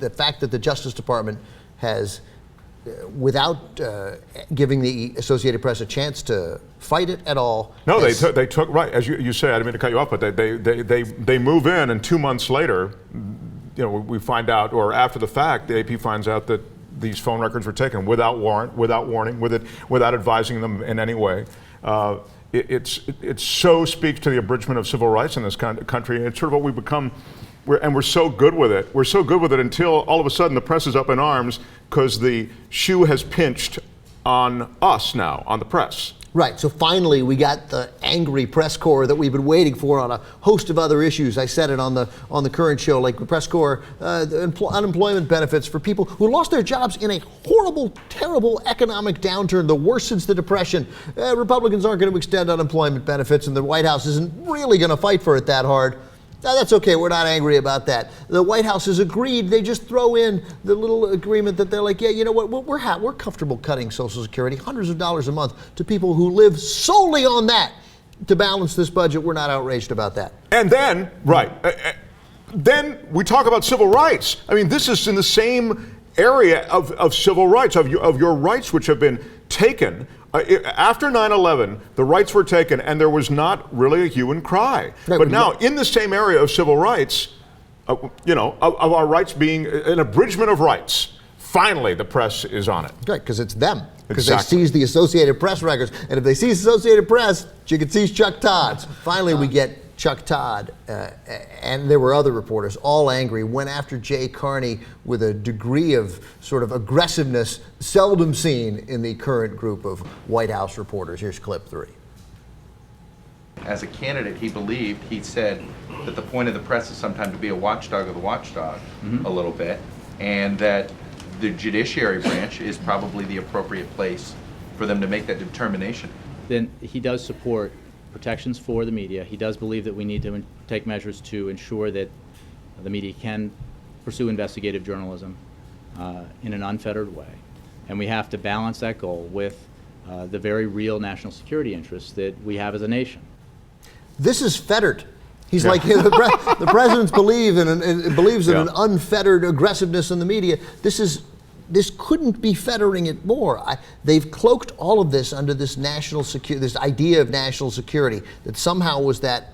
the fact that the Justice Department has, without giving the Associated Press a chance to fight it at all. No, they took, right, as you say, I didn't mean to cut you off, but they move in, and 2 months later, we find out, or after the fact, the AP finds out that these phone records were taken without warrant, without warning, without advising them in any way. It so speaks to the abridgment of civil rights in this country, and it's sort of what we've become. We're so good with it. We're so good with it until all of a sudden the press is up in arms because the shoe has pinched on us now, on the press. Right, so finally we got the angry press corps that we've been waiting for on a host of other issues. I said it on the current show, like the press corps, unemployment benefits for people who lost their jobs in a horrible, terrible economic downturn, the worst since the Depression. Republicans aren't going to extend unemployment benefits, and the White House isn't really going to fight for it that hard. That's okay, we're not angry about that. The White House has agreed, they just throw in the little agreement that they're like, yeah, you know what, we're comfortable cutting Social Security, hundreds of dollars a month, to people who live solely on that to balance this budget. We're not outraged about that. And then, right, then we talk about civil rights. I mean, this is in the same area of civil rights, of your rights which have been taken. After 9/11, the rights were taken, and there was not really a hue and cry. Right, but now, in the same area of civil rights, of our rights being an abridgment of rights, finally the press is on it. Right, because it's them. Because Exactly. they seized the Associated Press records, and if they seize the Associated Press, you can seize Chuck Todd's. Finally, we get Chuck Todd, and there were other reporters, all angry, went after Jay Carney with a degree of sort of aggressiveness seldom seen in the current group of White House reporters. Here's clip 3. As a candidate, he said that the point of the press is sometimes to be a watchdog of the watchdog, a little bit, and that the judiciary branch is probably the appropriate place for them to make that determination. Then he does support protections for the media. He does believe that we need to take measures to ensure that the media can pursue investigative journalism in an unfettered way. And we have to balance that goal with the very real national security interests that we have as a nation. This is fettered. He's like, the presidents believes in an unfettered aggressiveness in the media. This couldn't be fettering it more. They've cloaked all of this under this this idea of national security that somehow was at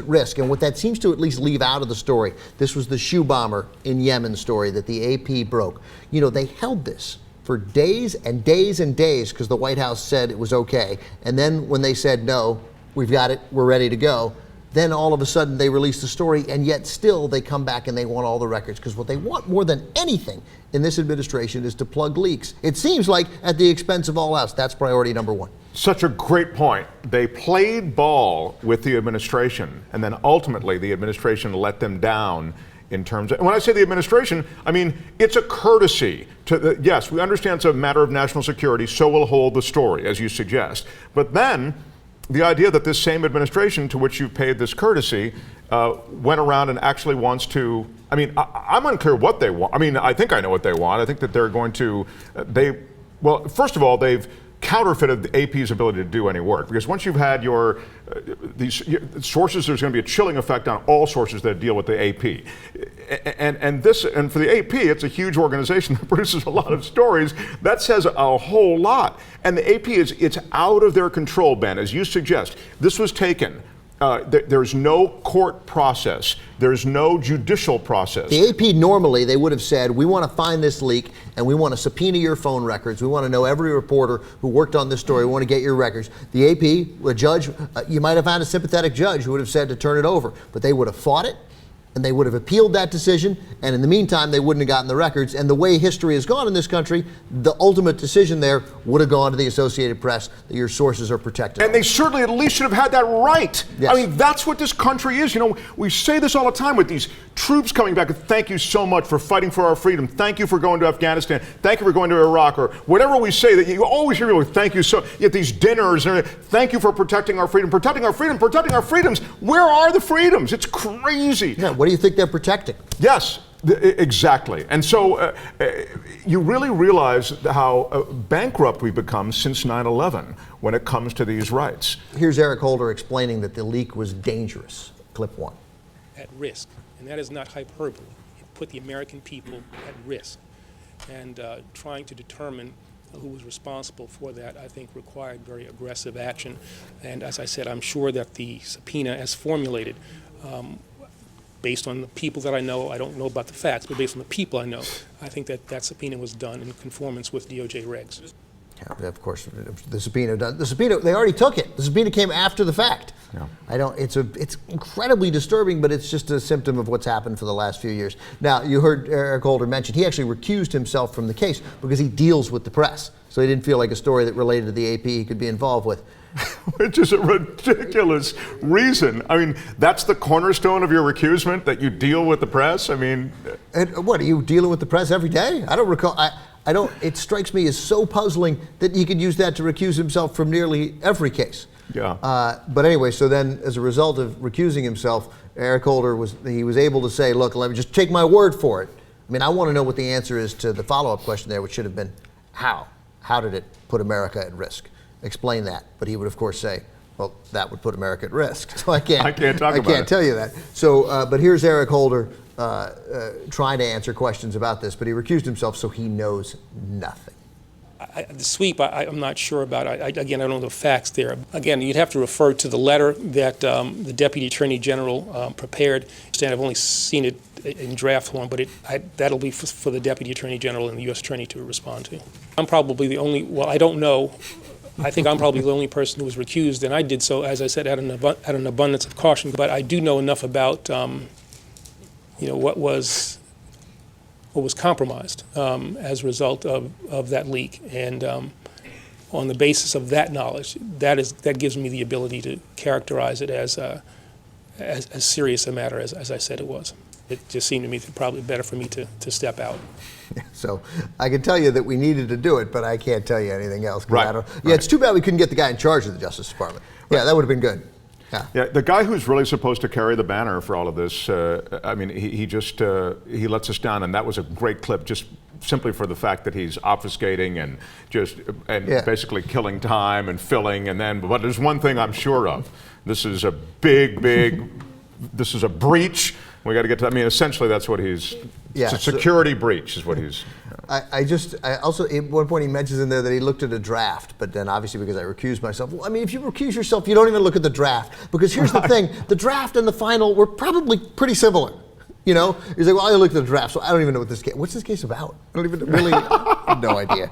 risk. And what that seems to at least leave out of the story, this was the shoe bomber in Yemen story that the AP broke. They held this for days and days and days because the White House said it was okay. And then when they said, no, we've got it, we're ready to go, then all of a sudden they release the story, and yet still they come back and they want all the records, because what they want more than anything in this administration is to plug leaks. It seems like at the expense of all else. That's priority number one. Such a great point. They played ball with the administration, and then ultimately the administration let them down in terms of, and when I say the administration, I mean, it's a courtesy to, yes, we understand it's a matter of national security, so we'll hold the story, as you suggest. But then, the idea that this same administration to which you've paid this courtesy went around and actually wants to, I mean, I'm unclear what they want. I mean, I think I know what they want. I think that they're going to, well, first of all, they've counterfeited the AP's ability to do any work, because once you've had these sources, there's going to be a chilling effect on all sources that deal with the AP. And for the AP, it's a huge organization that produces a lot of stories. That says a whole lot. And the AP it's out of their control, Ben, as you suggest. This was taken. There's no court process. There's no judicial process. The AP normally, they would have said, we want to find this leak and we want to subpoena your phone records. We want to know every reporter who worked on this story. We want to get your records. The AP, a judge, you might have found a sympathetic judge who would have said to turn it over, but they would have fought it, and they would have appealed that decision, and in the meantime, they wouldn't have gotten the records. And the way history has gone in this country, the ultimate decision there would have gone to the Associated Press that your sources are protected. And they certainly at least should have had that right. Yes. I mean, that's what this country is. We say this all the time with these troops coming back. Thank you so much for fighting for our freedom. Thank you for going to Afghanistan. Thank you for going to Iraq, or whatever we say. That you always hear people, thank you so. At these dinners, and thank you for protecting our freedom, protecting our freedom, protecting our freedoms. Where are the freedoms? It's crazy. Yeah, what do you think they're protecting? Yes, exactly. And so you really realize how bankrupt we've become since 9/11 when it comes to these rights. Here's Eric Holder explaining that the leak was dangerous. Clip 1. At risk, and that is not hyperbole. It put the American people at risk. And trying to determine who was responsible for that, I think, required very aggressive action. And as I said, I'm sure that the subpoena as formulated, based on the people that I know, I don't know about the facts, but based on the people I know, I think that that subpoena was done in conformance with DOJ regs. Yeah, of course, the subpoena, they already took it. The subpoena came after the fact. Yeah. It's incredibly disturbing, but it's just a symptom of what's happened for the last few years. Now, you heard Eric Holder mention, he actually recused himself from the case because he deals with the press. So he didn't feel like a story that related to the AP he could be involved with. Which is a ridiculous reason. I mean, that's the cornerstone of your recusement, that you deal with the press? I mean... And what, are you dealing with the press every day? I don't recall... it strikes me as so puzzling that he could use that to recuse himself from nearly every case. Yeah. But anyway, so then as a result of recusing himself, Eric Holder was able to say, look, let me just take my word for it. I mean, I want to know what the answer is to the follow-up question there, which should have been, how? How did it put America at risk? Explain that. But he would, of course, say, well, that would put America at risk. So I can't tell you that. So, but here's Eric Holder trying to answer questions about this, but he recused himself, so he knows nothing. The sweep, I'm not sure about. Again, I don't know the facts there. Again, you'd have to refer to the letter that the Deputy Attorney General prepared. I've only seen it in draft form, but that'll be for the Deputy Attorney General and the U.S. Attorney to respond to. I'm probably the only, well, I don't know. I think I'm probably the only person who was recused, and I did so, as I said, out of an abundance of caution. But I do know enough about, what was compromised as a result of that leak, and on the basis of that knowledge, that gives me the ability to characterize it as serious a matter as I said it was. It just seemed to me probably better for me to step out. So I can tell you that we needed to do it, but I can't tell you anything else. Right. It's too bad we couldn't get the guy in charge of the Justice Department. Yeah, that would have been good. Yeah, the guy who's really supposed to carry the banner for all of this, I mean, he he lets us down, and that was a great clip just simply for the fact that he's obfuscating and basically killing time and filling, but there's one thing I'm sure of. This is a this is a breach. We got to get to, I mean, essentially that's what he's, it's a security breach is what he's. I also, at one point he mentions in there that he looked at a draft, but then obviously because I recused myself, well, I mean, if you recuse yourself, you don't even look at the draft, because here's the thing, the draft and the final were probably pretty similar. He's like, well, I looked at the draft, so I don't even know what's this case about? I don't even really, no idea.